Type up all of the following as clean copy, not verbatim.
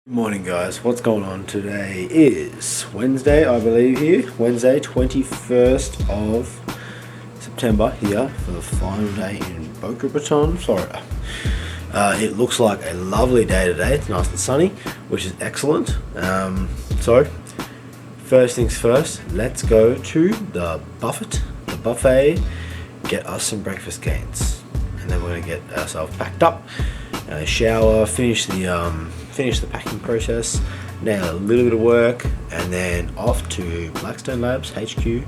Morning guys, what's going on today is Wednesday, I believe here, Wednesday 21st of September here for the final day in Boca Raton, Florida. It looks like a lovely day today, it's nice and sunny, which is excellent. So, first things first, let's go to the buffet, get us some breakfast gains. And then we're going to get ourselves packed up, shower, finish the packing process, nail a little bit of work, and then off to Blackstone Labs HQ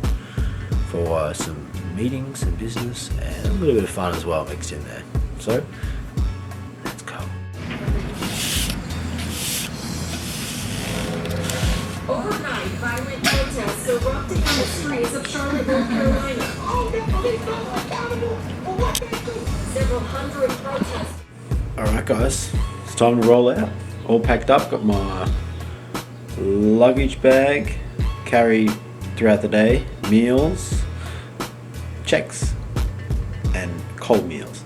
for some meetings and business and a little bit of fun as well mixed in there. So let's go. Overnight, violent protests erupted on the streets of Charlotte, North Carolina. Several hundred protests. Alright guys, it's time to roll out. All packed up, got my luggage bag, carry throughout the day, meals, checks, and cold meals.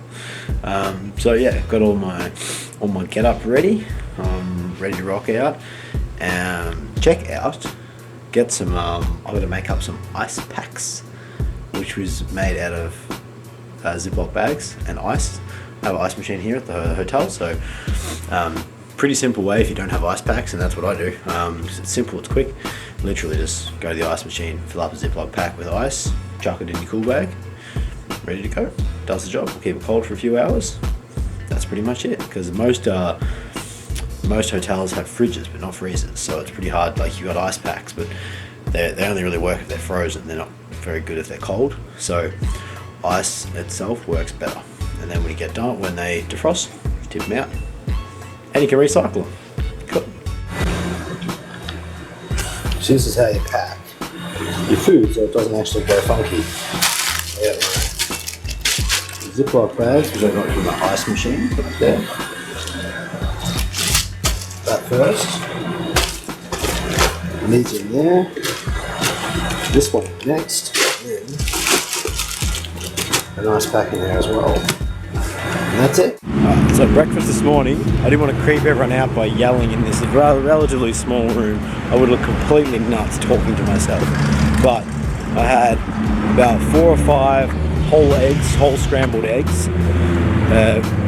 So yeah, got all my get up ready, ready to rock out. Check out, get some. I'm gonna make up some ice packs, which was made out of Ziploc bags and ice. I have an ice machine here at the hotel, so pretty simple way if you don't have ice packs, and that's what I do. It's simple, it's quick. Literally just go to the ice machine, fill up a Ziploc pack with ice, chuck it in your cool bag, ready to go. Does the job. We'll keep it cold for a few hours. That's pretty much it, because most hotels have fridges but not freezers, so it's pretty hard. Like, you got ice packs, but they only really work if they're frozen. They're not very good if they're cold. So ice itself works better. And then when you get done, when they defrost, tip them out. And you can recycle them. Cool. So this is how you pack your food so it doesn't actually go funky. Yeah. Ziploc bags, which I got from the ice machine, put it there. That first. Needs in there. This one next. Then a nice pack in there as well. And that's it. So breakfast this morning, I didn't want to creep everyone out by yelling in this relatively small room. I would look completely nuts talking to myself. But I had about 4 or 5 whole scrambled eggs.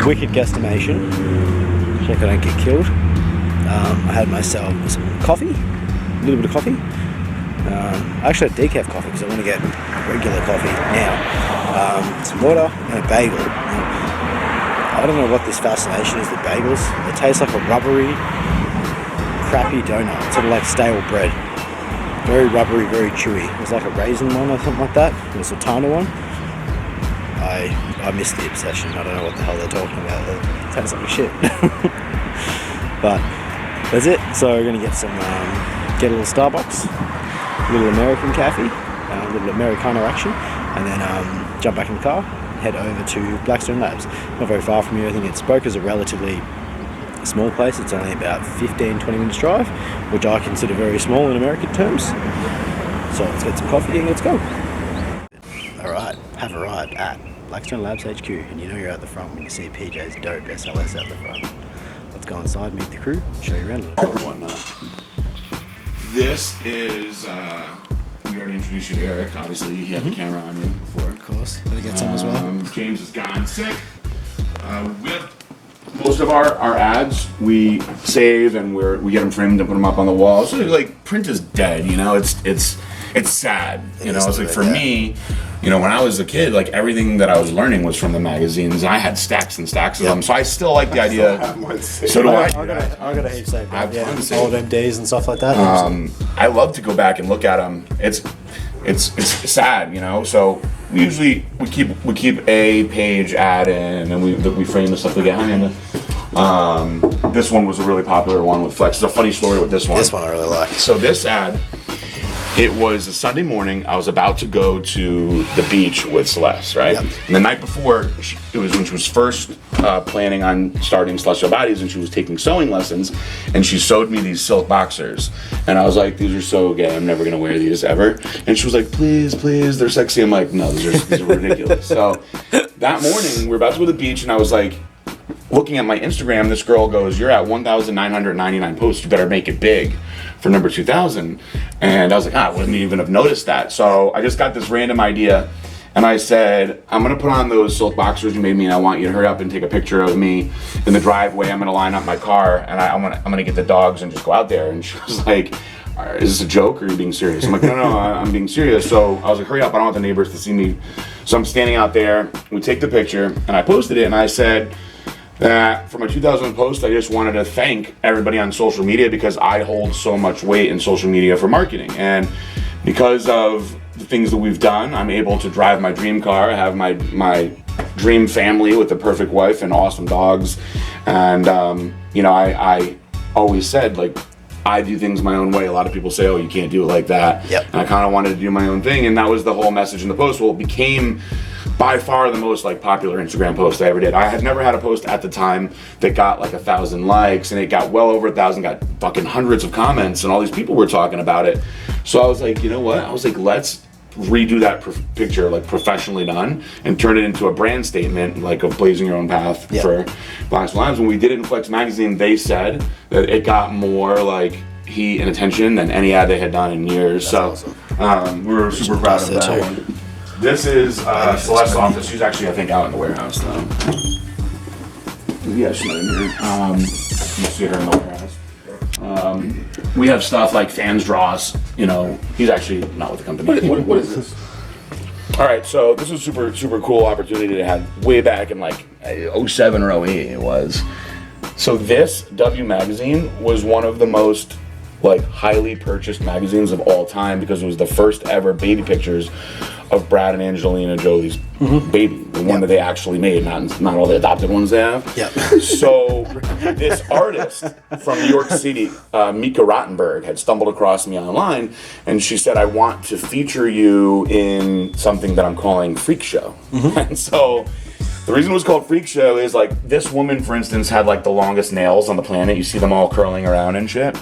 Wicked guesstimation. Check I don't get killed. I had myself some coffee, a little bit of coffee. I actually had decaf coffee because I want to get regular coffee now. Some water and a bagel. I don't know what this fascination is with bagels. It tastes like a rubbery, crappy donut, sort of like stale bread. Very rubbery, very chewy. It was like a raisin one or something like that. It was a sultana one. I missed the obsession. I don't know what the hell they're talking about. It tastes like shit. But that's it. So we're gonna get a little Starbucks, a little American cafe, a little Americano action, and then jump back in the car, head over to Blackstone Labs. Not very far from here. I think it's Boca's a relatively small place. It's only about 15-20 minutes drive, which I consider very small in American terms. So let's get some coffee and let's go. Alright, have arrived at Blackstone Labs HQ, and you know you're at the front when you see PJ's dope SLS out the front. Let's go inside, meet the crew, show you around a little bit. This is, we already introduced you to Eric. Obviously, he had the camera on you before. Of course, gotta get some as well. James has gone sick. We have most of our ads we save and we get them framed and put them up on the wall. So like, print is dead. You know, it's sad. You know, it's like for me. You know, when I was a kid, like everything that I was learning was from the magazines. I had stacks and stacks of them, so I still like the idea. So do I. I got a heap saved. I have tons saved. Old MDs and stuff like that. I love to go back and look at them. It's sad, you know. So usually we keep a page ad in, and we frame the stuff together. This one was a really popular one with Flex. There's a funny story with this one. This one I really like. So this ad. It was a Sunday morning. I was about to go to the beach with Celeste, right? Yep. And the night before, it was when she was first planning on starting Celestial Bodies, and she was taking sewing lessons, and she sewed me these silk boxers. And I was like, these are so gay, I'm never gonna wear these ever. And she was like, please, please, they're sexy. I'm like, no, these are ridiculous. So that morning, we were about to go to the beach, and I was like, looking at my Instagram, this girl goes, "You're at 1,999 posts. You better make it big for number 2,000." And I was like, I wouldn't even have noticed that. So I just got this random idea, and I said, "I'm gonna put on those silk boxers you made me, and I want you to hurry up and take a picture of me in the driveway. I'm gonna line up my car, and I'm gonna get the dogs and just go out there." And she was like, "Is this a joke or are you being serious?" I'm like, no, I'm being serious. So I was like, "Hurry up, I don't want the neighbors to see me." So I'm standing out there, we take the picture, and I posted it, and I said that for my 2,000 post, I just wanted to thank everybody on social media because I hold so much weight in social media for marketing. And because of the things that we've done, I'm able to drive my dream car, have my dream family with the perfect wife and awesome dogs. And, you know, I always said, like, I do things my own way. A lot of people say, "Oh, you can't do it like that." Yep. And I kind of wanted to do my own thing, and that was the whole message in the post. Well, it became by far the most like popular Instagram post I ever did. I had never had a post at the time that got like 1,000 likes, and it got well over 1,000, got fucking hundreds of comments, and all these people were talking about it. So I was like, you know what? I was like, let's redo that picture like professionally done and turn it into a brand statement like of blazing your own path for Blackstone Labs. When we did it in Flex Magazine, they said that it got more like heat and attention than any ad they had done in years. That's so awesome. We were super proud of that one. This is Celeste's office. She's actually, I think, out in the warehouse though. Yeah, she's not in here. You see her in the warehouse. We have stuff like fans draws. You know, he's actually not with the company. What is this? All right, so this is super cool opportunity to have way back in like 07 or 08 it was. So this W magazine was one of the most like highly purchased magazines of all time because it was the first ever baby pictures of Brad and Angelina Jolie's baby, the one that they actually made, not all the adopted ones they have. Yep. So this artist from New York City, Mika Rottenberg, had stumbled across me online, and she said, "I want to feature you in something that I'm calling Freak Show." And so the reason it was called Freak Show is like this woman, for instance, had like the longest nails on the planet. You see them all curling around and shit.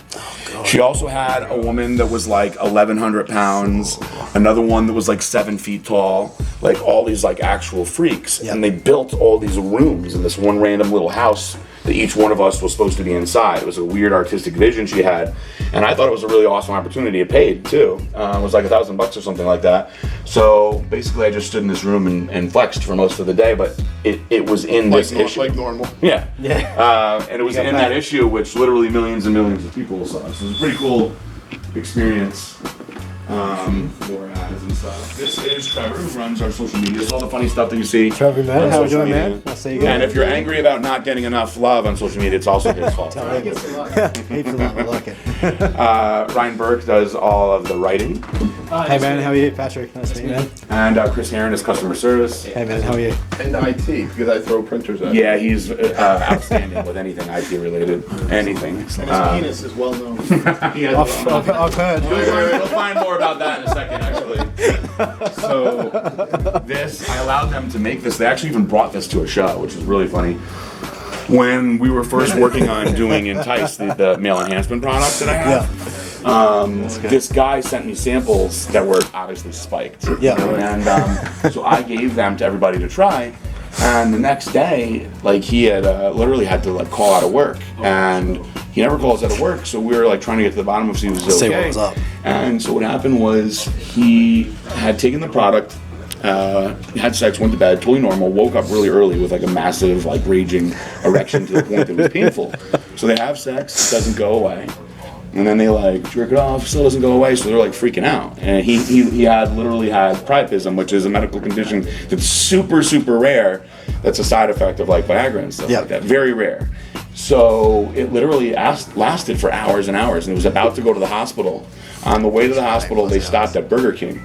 She also had a woman that was like 1,100 pounds, another one that was like 7 feet tall, like all these like actual freaks. And they built all these rooms in this one random little house that each one of us was supposed to be inside. It was a weird artistic vision she had, and I thought it was a really awesome opportunity. It paid too. It was like $1,000 or something like that. So basically I just stood in this room and flexed for most of the day, but it was in this issue. Like normal. Yeah. And it was in that issue, which literally millions and millions of people saw. So it was a pretty cool experience. For ads and stuff. This is Trevor, who runs our social media. It's all the funny stuff that you see. Trevor, man, on how we social doing, media. man? I'll see you guys. And if you're angry about not getting enough love on social media, it's also his fault. Tell him. Heaps of love, I like it. Ryan Burke does all of the writing. Hey, man, how are you? Patrick, nice to meet you, man. And Chris Heron is customer service. Hey, man, how are you? And IT, because I throw printers at Yeah, he's outstanding with anything IT related. Anything. His penis is well known. He has I've heard. We'll find more about that in a second, actually. So, I allowed them to make this. They actually even brought this to a show, which is really funny. When we were first working on doing Entice, the male enhancement products that I have, this guy sent me samples that were obviously spiked. Yeah. And so I gave them to everybody to try. And the next day, like he had literally had to like call out of work, and he never calls out of work. So we were like trying to get to the bottom of if he was okay. See what was up. And so what happened was he had taken the product, had sex, went to bed, totally normal, woke up really early with like a massive like raging erection to the point that it was painful. So they have sex, it doesn't go away. And then they like jerk it off, still doesn't go away, so they're like freaking out. And he had literally had priapism, which is a medical condition that's super rare. That's a side effect of like Viagra and stuff like that. Very rare. So it literally lasted for hours and hours, and it was about to go to the hospital. On the way to the hospital, they stopped at Burger King.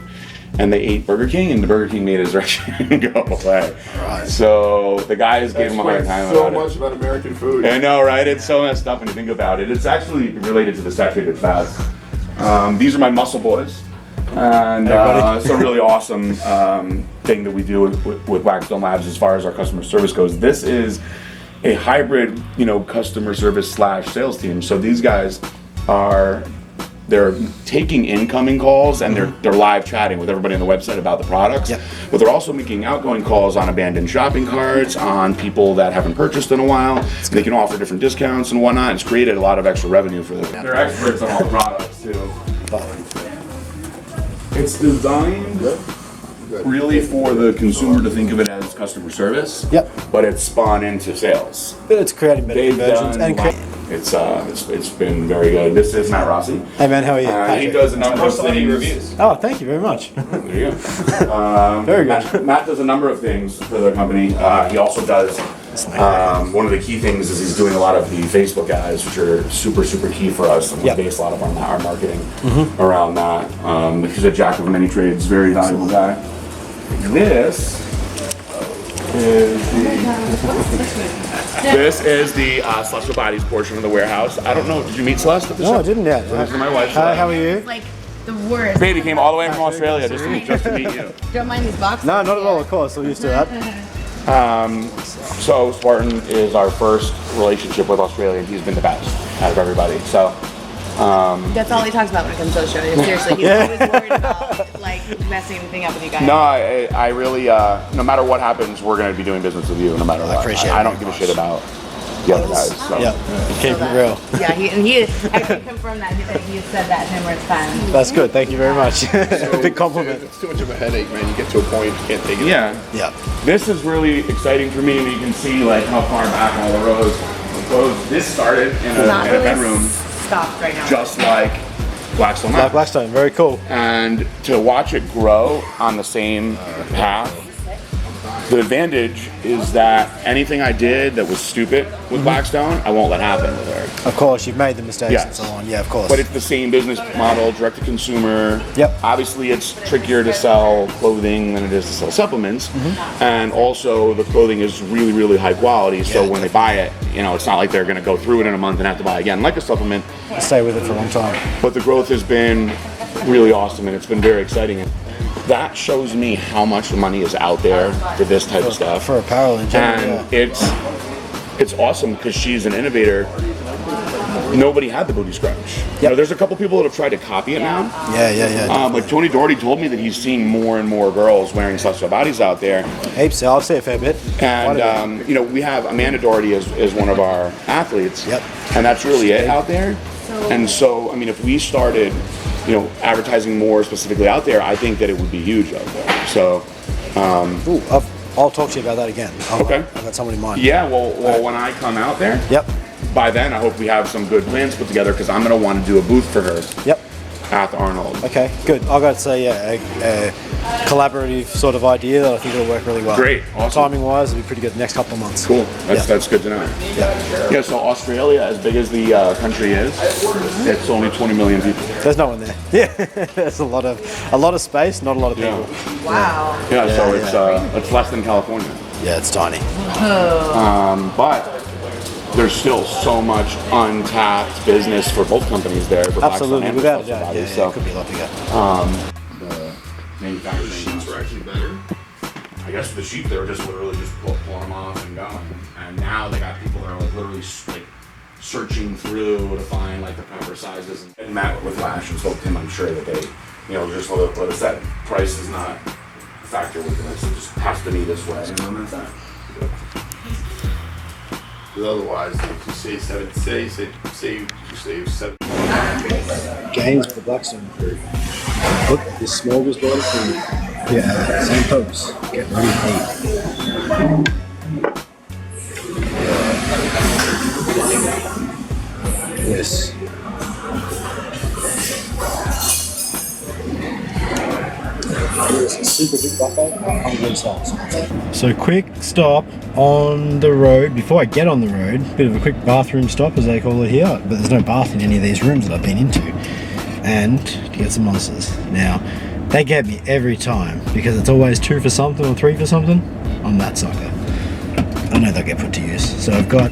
And they ate Burger King, and the Burger King made his erection go away. Right. So the guys gave him a hard time so about much about American food. I know, right? It's so messed up when you think about it. It's actually related to the saturated fats. These are my muscle boys. And it's a really awesome thing that we do with Blackstone Labs as far as our customer service goes. This is a hybrid, customer service / sales team. So these guys are they're taking incoming calls and they're live chatting with everybody on the website about the products. Yep. But they're also making outgoing calls on abandoned shopping carts, on people that haven't purchased in a while. They can offer different discounts and whatnot. It's created a lot of extra revenue for them. They're experts on all the products too. It's designed really for the consumer to think of it as customer service. Yep. But it's spawned into sales. But it's creating better They've conversions done. It's been very good. This is Matt Rossi. Hey man, how are you? He does a number of things. Oh, thank you very much. There you go. Very good. Matt does a number of things for the company. He also does. One of the key things is he's doing a lot of the Facebook ads, which are super, super key for us, and we base a lot of our marketing around that. He's a jack of many trades, very valuable guy. This is the Celestial Bodies portion of the warehouse. I don't know, did you meet Celeste at the show? No, I didn't yet. This is my wife. Hi, how are you? Like the worst. Baby came all the way from Australia just to meet you. Don't mind these boxes. No, not at all, of course. We're used to that. So Spartan is our first relationship with Australia, and he's been the best out of everybody. So That's all he talks about when it comes to Australia. Seriously, he's always worried about like messing anything up with you guys. no, I really, no matter what happens, we're going to be doing business with you, no matter what. appreciate it I don't very give a shit about the other guys. So. Yeah, keep it real. Yeah, I can confirm that. He said that numerous times. That's good. Thank you very much. Big compliment. It's too much of a headache, man. You get to a point you can't take it. Yeah. Yeah. This is really exciting for me, and you can see like how far back all the rows goes. This started in a Not really bedroom, stopped right now. just like Blackstone Labs. Blackstone, very cool. And to watch it grow on the same path, the advantage is that anything I did that was stupid with Blackstone, I won't let happen with her. Of course, you've made the mistakes Yes. and so on. Yeah, of course. But it's the same business model, direct to consumer. Yep. Obviously, it's trickier to sell clothing than it is to sell supplements. And also, the clothing is really, really high quality. So when they buy it, you know, it's not like they're going to go through it in a month and have to buy again, like a supplement. Stay with it for a long time. But the growth has been really awesome, and it's been very exciting. That shows me how much money is out there for this type of stuff. For apparel in general. And it's awesome because she's an innovator. Nobody had the booty scrunch. You know, there's a couple people that have tried to copy it now. Yeah. Like Tony Doherty told me that he's seeing more and more girls wearing Celestial Bodies out there. Heaps. I'll say a fair bit. And you know, we have Amanda Doherty as one of our athletes. Yep. And that's really it out there. And so, I mean, if we started, you know, advertising more specifically out there, I think that it would be huge out there. So, Ooh, I'll talk to you about that again. Okay. I've got someone in mind. yeah, well, when I come out there, Yep. by then I hope we have some good plans put together because I'm going to want to do a booth for her Yep. at Arnold. Okay, good. I've got to say, a collaborative sort of idea that I think will work really well. Great, awesome. Timing wise, it'll be pretty good the next couple of months. Cool. That's Yeah. that's good to know. Yeah. Yeah. So Australia, as big as the country is, it's only 20 million people. There's no one there. Yeah, there's a lot of space, not a lot of people. Wow. Yeah. So yeah. it's less than California. Yeah, it's tiny. But there's still so much untapped business for both companies there. For Blackstone Absolutely, and without a Celestial doubt. Bodies. Yeah, So it could be a lot bigger. manufacturing Sheets were actually better. I guess for the sheep, they were just literally just pulling them off and going. And now they got people that are like literally like searching through to find like the proper sizes. And Matt with Lash and spoke to him, I'm sure that they, you know, just let us that price is not a factor with this. It just has to be this way. And that's that. Because otherwise, if you say you save 7. Gains for the Blackstone crew. Look, this smorgasbord from Santos. Get ready to eat. Yes. Super big buffet. So quick stop on the road. Before I get on the road, bit of a quick bathroom stop as they call it here, but there's no bath in any of these rooms that I've been into. And to get some monsters. Now, they get me every time because it's always 2 for something or 3 for something. I'm that sucker. I know they'll get put to use. So I've got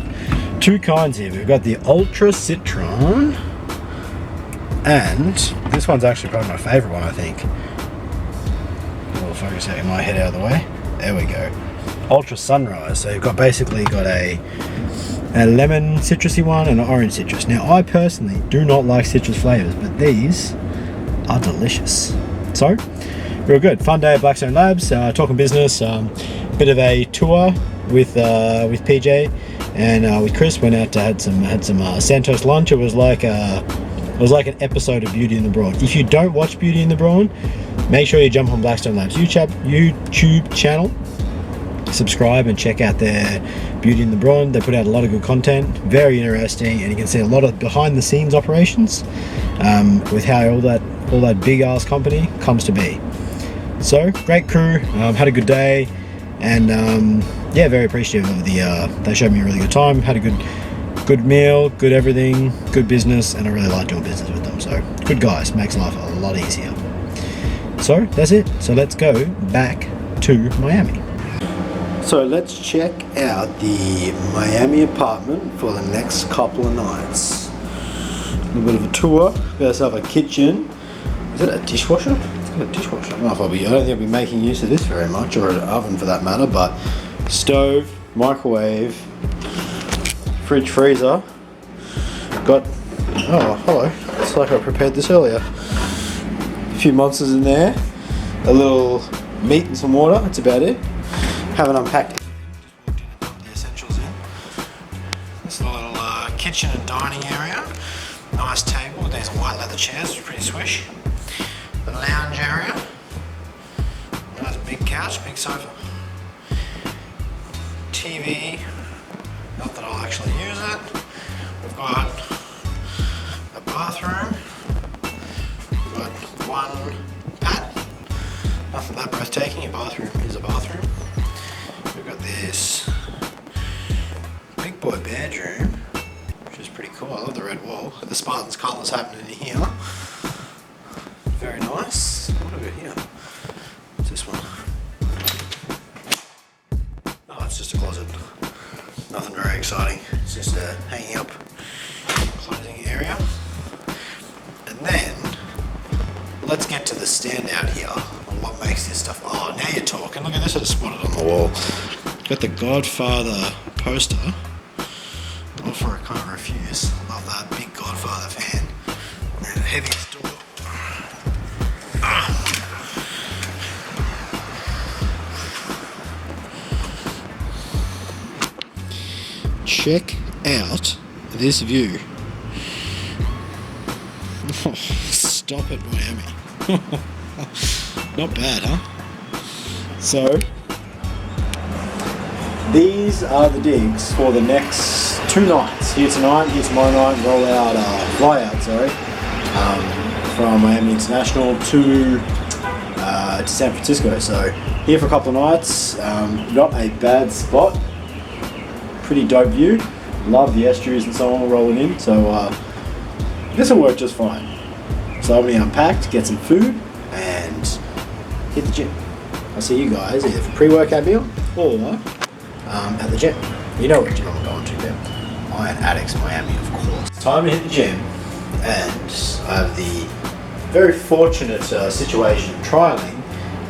2 kinds here. We've got the Ultra Citron, and this one's actually probably my favorite one, I think. We'll focus out my head out of the way. There we go. Ultra Sunrise. So you've got basically got a lemon citrusy one and an orange citrus. Now I personally do not like citrus flavors, but these are delicious. So real good. Fun day at Blackstone Labs, talking business, bit of a tour with PJ and with Chris. Went out to had some Santos lunch. It was like an episode of Beauty and the Brawn. If you don't watch Beauty and the Brawn, make sure you jump on Blackstone Labs YouTube channel, subscribe and check out their Beauty and the Brawn. They put out a lot of good content, very interesting, and you can see a lot of behind the scenes operations with how all that big ass company comes to be. So great crew, had a good day, and yeah, very appreciative of they showed me a really good time, had a good meal, good everything, good business, and I really like doing business with them. So good guys, makes life a lot easier. So that's it. So let's go back to Miami. So let's check out the Miami apartment for the next couple of nights. A little bit of a tour. Got ourselves a kitchen. Is it a dishwasher? It's got a dishwasher. I don't think I'll be making use of this very much, or an oven for that matter, but stove, microwave, fridge, freezer. Got, oh hello, it's like I prepared this earlier. A few monsters in there, a little meat and some water, that's about it. Haven't unpacked it. Just walked in and dumped the essentials in. This little kitchen and dining area. Nice table with these white leather chairs, which are pretty swish. The lounge area. Nice big couch, big sofa. TV. Not that I'll actually use it. We've got a bathroom. We've got one pad. Nothing that breathtaking. A bathroom is a bathroom. We've got this big boy bedroom, which is pretty cool. I love the red wall. The Spartans colours happening in here. Very nice. What have we got here? What's this one? Oh, it's just a closet. Nothing very exciting. It's just a hanging up clothing area. And then let's get to the standout here. What makes this stuff? Oh, now you're talking. Look at this. I just spotted on the wall. Got the Godfather poster. Not for a can't refuse. Love that. Big Godfather fan. And the heaviest door. Check out this view. Oh, stop it, Miami. Not bad, huh? So, these are the digs for the next 2 nights. Here tonight, here tomorrow night, fly out, from Miami International to San Francisco. So, here for a couple of nights. Not a bad spot. Pretty dope view. Love the estuaries and so on rolling in. So, this will work just fine. So, I'll be unpacked, get some food, and hit the gym. I'll see you guys either for pre-workout meal or at the gym. You know what gym I'm going to now. Iron Addicts Miami, of course. Time to hit the gym, and I have the very fortunate situation of trialing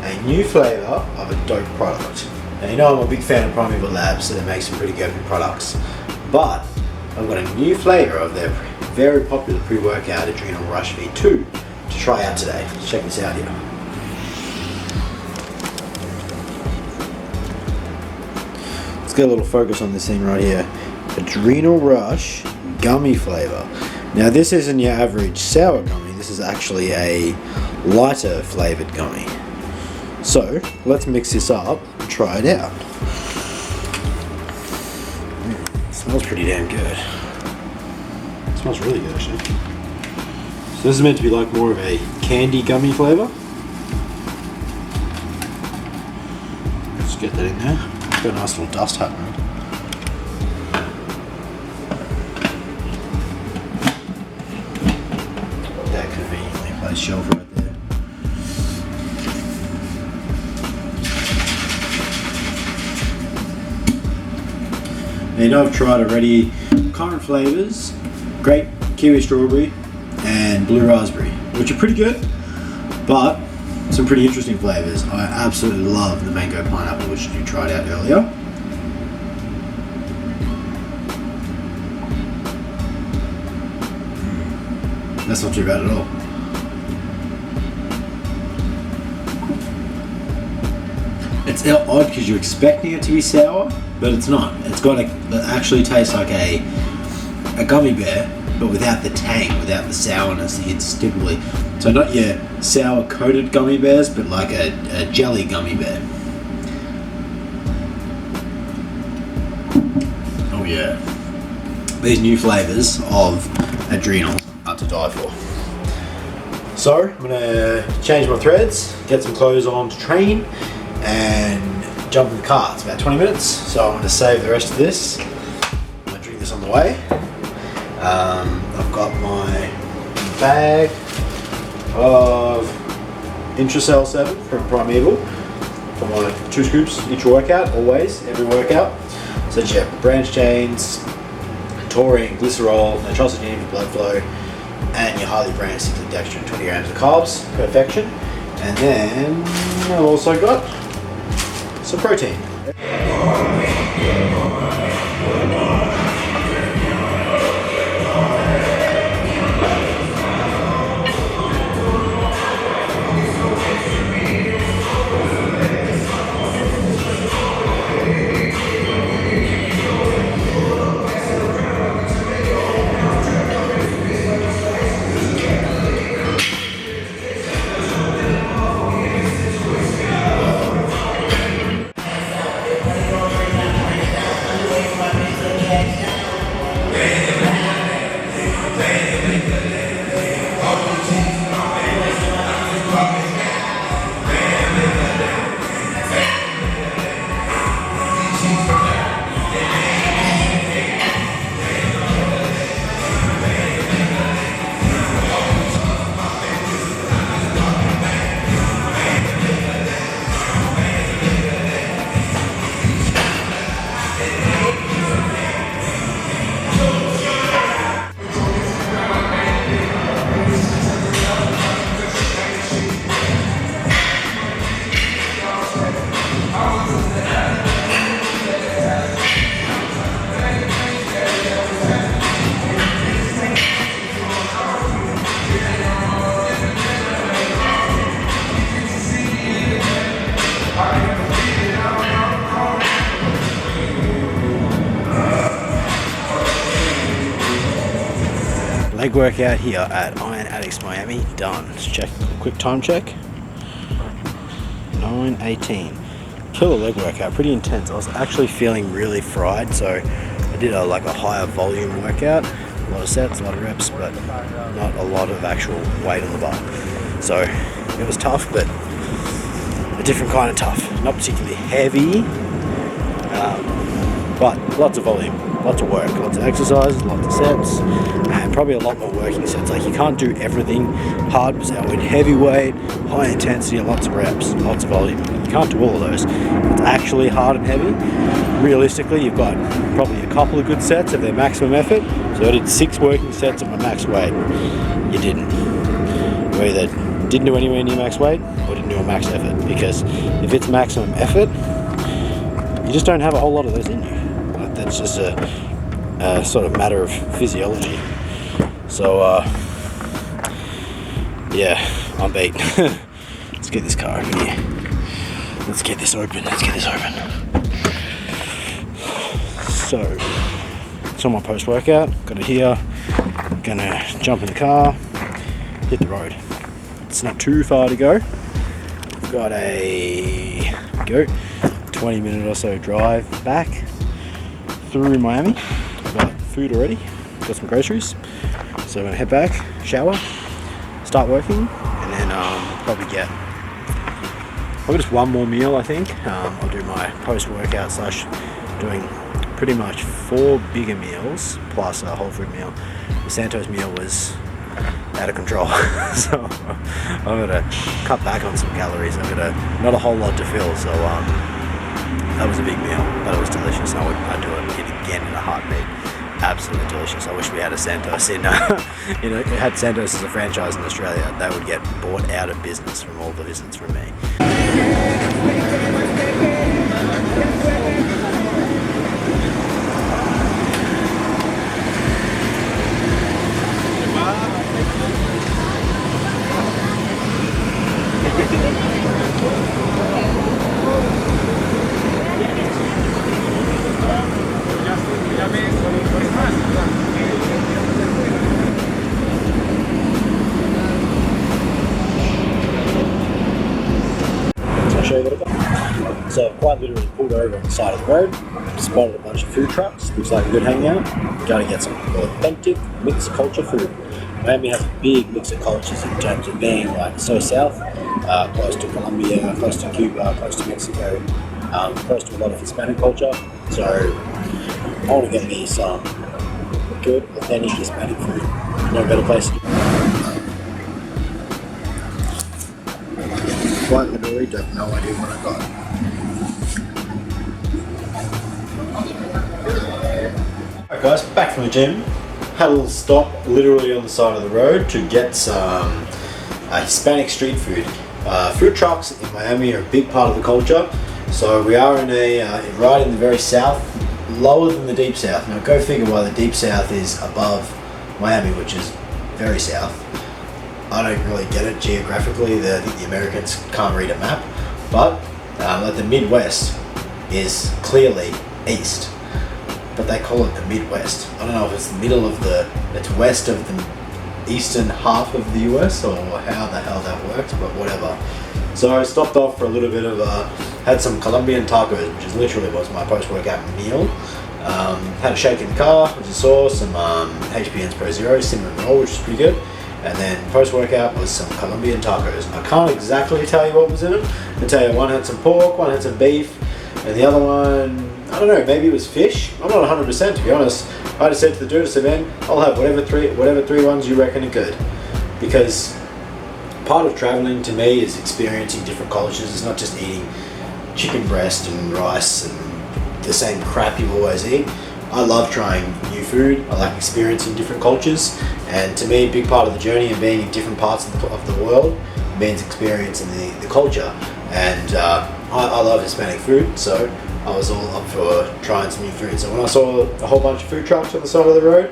a new flavour of a dope product. Now you know I'm a big fan of Blackstone Labs, so they make some pretty good products, but I've got a new flavour of their very popular pre-workout Adrenal Rush V2 to try out today. Let's check this out here. Let's get a little focus on this thing right here. Adrenal Rush gummy flavour. Now this isn't your average sour gummy, this is actually a lighter flavoured gummy. So let's mix this up and try it out. It smells pretty damn good. It smells really good actually. So this is meant to be like more of a candy gummy flavour. Let's get that in there. Got a nice little dust happening. That conveniently placed shelf right there. Now you know I've tried already current flavours, grape, kiwi strawberry and blue raspberry, which are pretty good, but some pretty interesting flavours. I absolutely love the mango pineapple, which you tried out earlier. That's not too bad at all. It's odd because you're expecting it to be sour, but it's not. It's got it actually tastes like a gummy bear, but without the tang, without the sourness it's typically. So not your sour coated gummy bears, but like a jelly gummy bear. Oh yeah. These new flavours of Adrenal are to die for. So I'm gonna change my threads, get some clothes on to train, and jump in the car. It's about 20 minutes, so I'm gonna save the rest of this. I'm gonna drink this on the way. I've got my bag of Intracell 7 from Primeval for my 2 scoops each workout, always, every workout. So you have branch chains, taurine, glycerol, nitrosamine for blood flow, and your highly branched cyclic dextrin, 20 grams of carbs, perfection. And then I've also got some protein. Leg workout here at Iron Addicts Miami, done. Let's check, quick time check. 9:18. Killer leg workout, pretty intense. I was actually feeling really fried, so I did a higher volume workout. A lot of sets, a lot of reps, but not a lot of actual weight on the bar. So it was tough, but a different kind of tough. Not particularly heavy, but lots of volume, lots of work, lots of exercises, lots of sets, and probably a lot more working sets. Like, you can't do everything hard without heavy weight, high intensity, lots of reps, lots of volume. You can't do all of those. It's actually hard and heavy. Realistically, you've got probably a couple of good sets of their maximum effort. So I did 6 working sets at my max weight. You didn't. You either didn't do anywhere near max weight or didn't do a max effort, because if it's maximum effort, you just don't have a whole lot of those in you. Like, that's just a sort of matter of physiology. So yeah, I'm beat. Let's get this car over here. Let's get this open. So it's on my post-workout. Got it here. Gonna jump in the car, hit the road. It's not too far to go. We've got a 20-minute or so drive back through Miami. I've got food already. Got some groceries. So I'm gonna head back, shower, start working, and then probably just one more meal, I think. I'll do my post-workout / doing pretty much 4 bigger meals plus a whole food meal. The Santos meal was out of control, so I'm gonna cut back on some calories. Not a whole lot to fill, so that was a big meal, but it was delicious. I'd do it again in a heartbeat. absolutely delicious. I wish we had a Santos in, had Santos as a franchise in Australia, they would get bought out of business from all the visits from me. I'll show you what I've got. So I've quite literally pulled over on the side of the road, spotted a bunch of food trucks, looks like a good hangout. Gotta get some authentic mixed culture food. Miami has a big mix of cultures in terms of being like so south, close to Colombia, close to Cuba, close to Mexico, close to a lot of Hispanic culture. So I want to get me some good authentic Hispanic food. No better place to do it. Quite literally have no idea what I got. Alright guys, back from the gym. Had a little stop literally on the side of the road to get some Hispanic street food. Food trucks in Miami are a big part of the culture. So we are in right in the very south, lower than the deep south. Now go figure why the deep south is above Miami, which is very south. I don't really get it geographically. I think the Americans can't read a map, but like the Midwest is clearly east, but they call it the Midwest. I don't know if it's it's west of the eastern half of the US or how the hell that works, but whatever. So I stopped off for a little bit of had some Colombian tacos, which is literally was my post-workout meal. Had a shake in the car, as you saw, some HPN's Pro Zero cinnamon roll, which is pretty good. And then post-workout was some Colombian tacos. I can't exactly tell you what was in them. I tell you, one had some pork, one had some beef, and the other one, I don't know, maybe it was fish. I'm not 100% to be honest. I just said to the dude, I said, man, I'll have whatever three ones you reckon are good. Because part of traveling to me is experiencing different cultures. It's not just eating chicken breast and rice and the same crap you always eat. I love trying new food. I like experiencing different cultures, and to me a big part of the journey and being in different parts of the world means experiencing the culture. And I love Hispanic food, so I was all up for trying some new food. So when I saw a whole bunch of food trucks on the side of the road,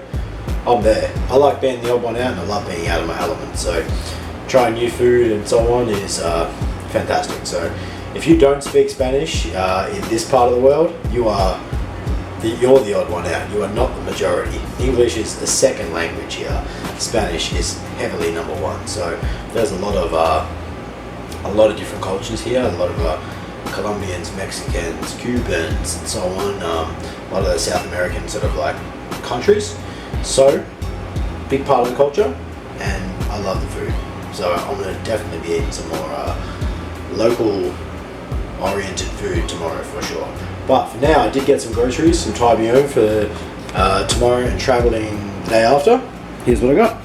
I'm there. I like being the odd one out, and I love being out of my element. So trying new food and so on is fantastic. So if you don't speak Spanish in this part of the world, you're the odd one out. You are not the majority. English is the second language here. Spanish is heavily number one. So there's a lot of different cultures here. A lot of Colombians, Mexicans, Cubans, and so on. A lot of the South American sort of like countries. So big part of the culture, and I love the food. So I'm gonna definitely be eating some more local oriented food tomorrow for sure. But for now, I did get some groceries, some tie me home for tomorrow and traveling the day after. Here's what I got.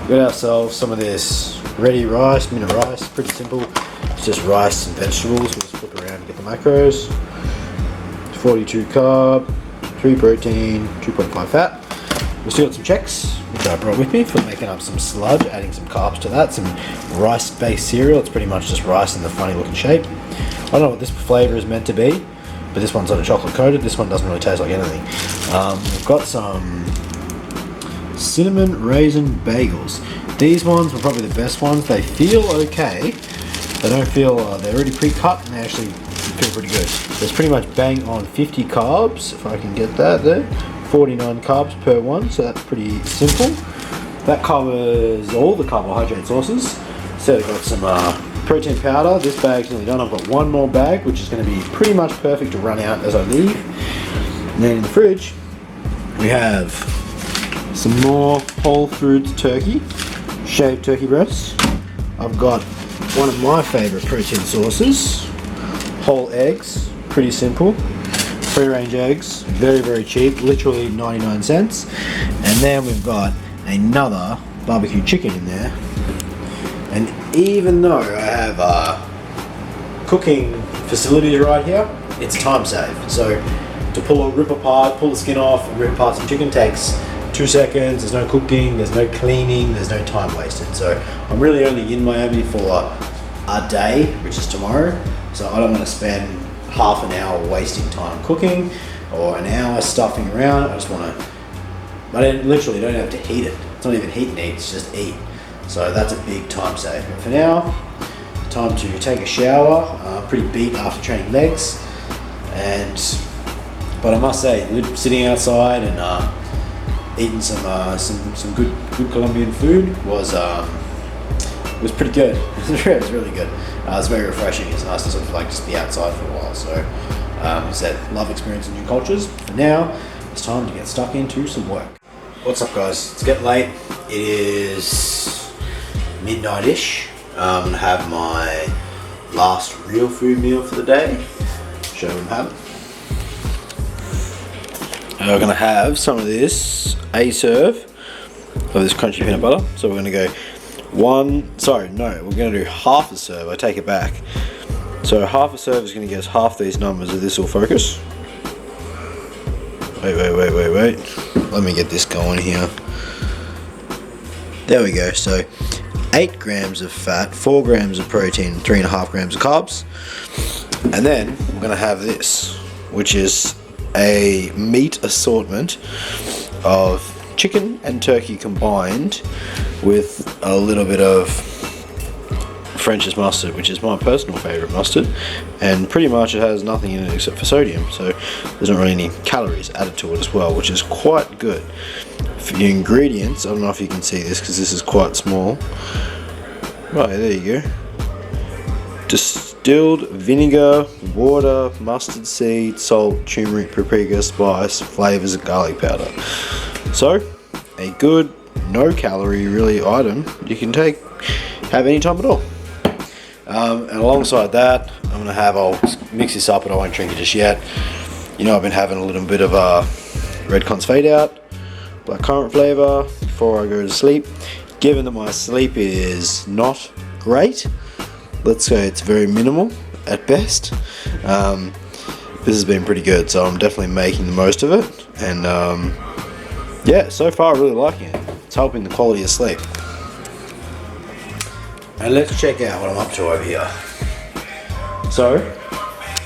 We got ourselves some of this ready rice, minute rice, pretty simple. It's just rice and vegetables. We'll just flip around and get the macros. 42 carb, 3 protein, 2.5 fat. We still got some checks, which I brought with me for making up some sludge, adding some carbs to that, some rice-based cereal. It's pretty much just rice in the funny looking shape. I don't know what this flavour is meant to be, but this one's sort of chocolate coated. This one doesn't really taste like anything. We've got some cinnamon raisin bagels. These ones were probably the best ones. They feel okay. They don't feel, they're already pre-cut, and they actually feel pretty good. There's pretty much bang on 50 carbs, if I can get that there. 49 carbs per one, so that's pretty simple. That covers all the carbohydrate sources. So we've got some protein powder. This bag's nearly done. I've got one more bag, which is going to be pretty much perfect to run out as I leave. And then in the fridge, we have some more whole foods turkey, shaved turkey breasts. I've got one of my favorite protein sources, whole eggs, pretty simple. Free range eggs, very, very cheap, literally 99 cents. And then we've got another barbecue chicken in there. And even though I have cooking facilities right here, it's time safe. So to rip apart, pull the skin off, and rip apart some chicken takes 2 seconds. There's no cooking, there's no cleaning, there's no time wasted. So I'm really only in Miami for a day, which is tomorrow. So I don't want to spend half an hour wasting time cooking or an hour stuffing around. I just want to, literally don't have to heat it. It's not even heat and eat, it's just eat. So that's a big time save. But for now, time to take a shower. Pretty beat after training legs. But I must say, sitting outside and eating some good Colombian food was pretty good. It was really good. It was very refreshing. It's nice to sort of like just be outside for a while. So love experiencing new cultures. For now, it's time to get stuck into some work. What's up, guys? It's getting late. It is midnight-ish. I'm gonna have my last real food meal for the day. Show them how. We're gonna have some of this serve of this crunchy peanut butter. So we're gonna go we're gonna do half a serve. I take it back. So half a serve is gonna get us half these numbers if this will focus. Wait. Let me get this going here. There we go. So 8 grams of fat, 4 grams of protein, 3.5 grams of carbs. And then I'm gonna have this, which is a meat assortment of chicken and turkey combined with a little bit of French's mustard, which is my personal favorite mustard, and pretty much it has nothing in it except for sodium, so there's not really any calories added to it as well, which is quite good. For the ingredients, I don't know if you can see this because this is quite small. Right, there you go. Distilled vinegar, water, mustard seed, salt, turmeric, paprika, spice, flavors of garlic powder. So, a good, no calorie really item you can have any time at all. And alongside that, I'll mix this up, but I won't drink it just yet. You know, I've been having a little bit of red Con's Fade Out, black currant flavor before I go to sleep. Given that my sleep is not great, let's say it's very minimal at best, this has been pretty good, so I'm definitely making the most of it, and yeah, so far really liking it. It's helping the quality of sleep. And let's check out what I'm up to over here. So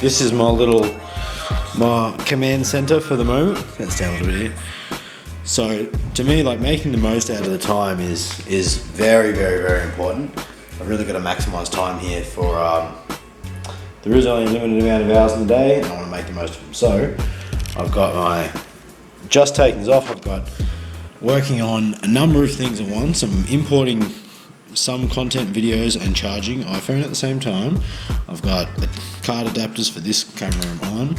this is my command center for the moment. Let's down a little bit here. So to me, like, making the most out of the time is very, very, very important. I've really got to maximize time here for there is only a limited amount of hours in the day, and I want to make the most of them. So I've got just taking this off, I've got working on a number of things at once. I'm importing some content videos and charging iPhone at the same time. I've got card adapters for this camera I'm on,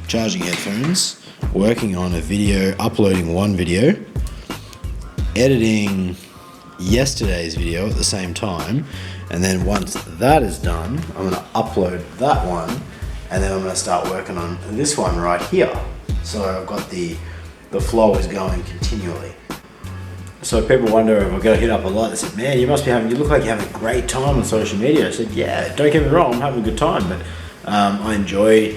charging headphones, working on a video, uploading one video, editing yesterday's video at the same time, and then once that is done, I'm going to upload that one, and then I'm going to start working on this one right here. So I've got the flow is going continually. So people wonder if I'm going to hit up a lot. They said, man, you look like you're having a great time on social media. I said, yeah, don't get me wrong, I'm having a good time, but I enjoy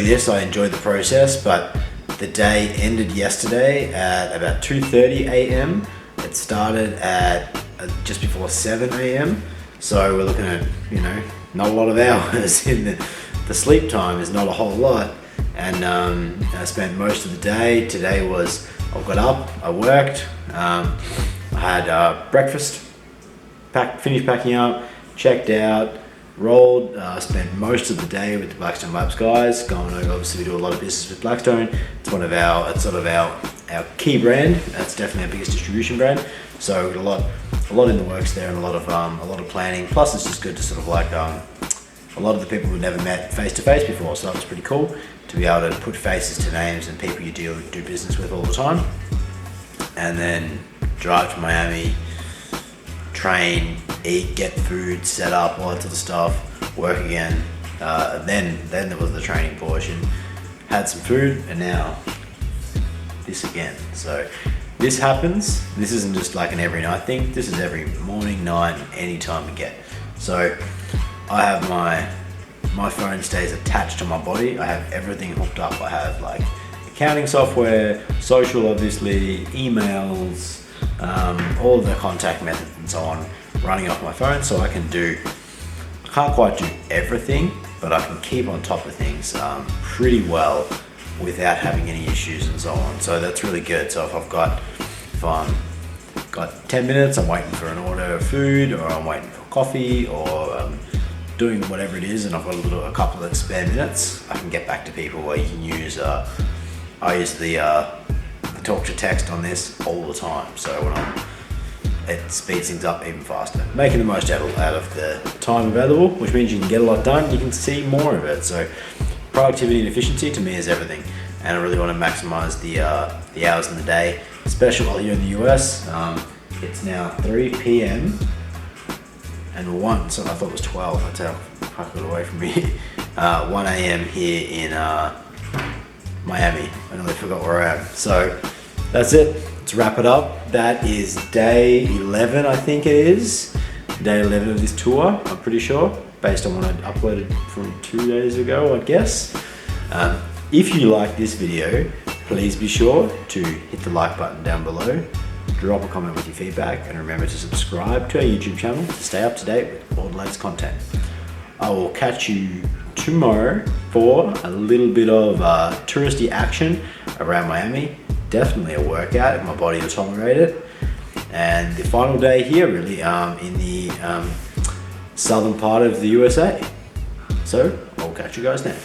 this, I enjoy the process. But the day ended yesterday at about 2:30 a.m. It started at just before 7 a.m. So we're looking at, not a lot of hours in the sleep time is not a whole lot. And I spent most of the day. Today was, I got up, I worked, I had breakfast, finished packing up, checked out, rolled, spent most of the day with the Blackstone Labs guys, going over. Obviously we do a lot of business with Blackstone. It's sort of our key brand. That's definitely our biggest distribution brand. So we've got a lot in the works there, and a lot of planning. Plus it's just good to sort of like, a lot of the people we've never met face to face before, so that was pretty cool to be able to put faces to names and people you do business with all the time. And then drive to Miami, train, eat, get food, set up, all that sort of stuff, work again. Then there was the training portion, had some food, and now this again. So this happens. This isn't just like an every night thing. This is every morning, night, any time we get. So I have my my phone stays attached to my body. I have everything hooked up. I have like accounting software, social obviously, emails, all of the contact methods and so on running off my phone, so I can't quite do everything, but I can keep on top of things pretty well without having any issues and so on. So that's really good. So if I'm got 10 minutes, I'm waiting for an order of food, or I'm waiting for coffee, or doing whatever it is, and I've got a couple of spare minutes, I can get back to people. Where you can use, I use the talk to text on this all the time, so it speeds things up even faster, making the most out of the time available, which means you can get a lot done, you can see more of it. So productivity and efficiency to me is everything, and I really want to maximize the hours in the day, especially while here in the US. It's now 3 p.m. and 1, so I thought it was 12, that's how I got away from me. 1 a.m. here in Miami. I nearly forgot where I am. So that's it. Let's wrap it up. That is day 11, I think it is. Day 11 of this tour, I'm pretty sure, based on what I uploaded from 2 days ago, I guess. If you like this video, please be sure to hit the like button down below, drop a comment with your feedback, and remember to subscribe to our YouTube channel to stay up to date with all the latest content. I will catch you tomorrow for a little bit of touristy action around Miami. Definitely a workout if my body will tolerate it. And the final day here really in the southern part of the USA. So I'll catch you guys then.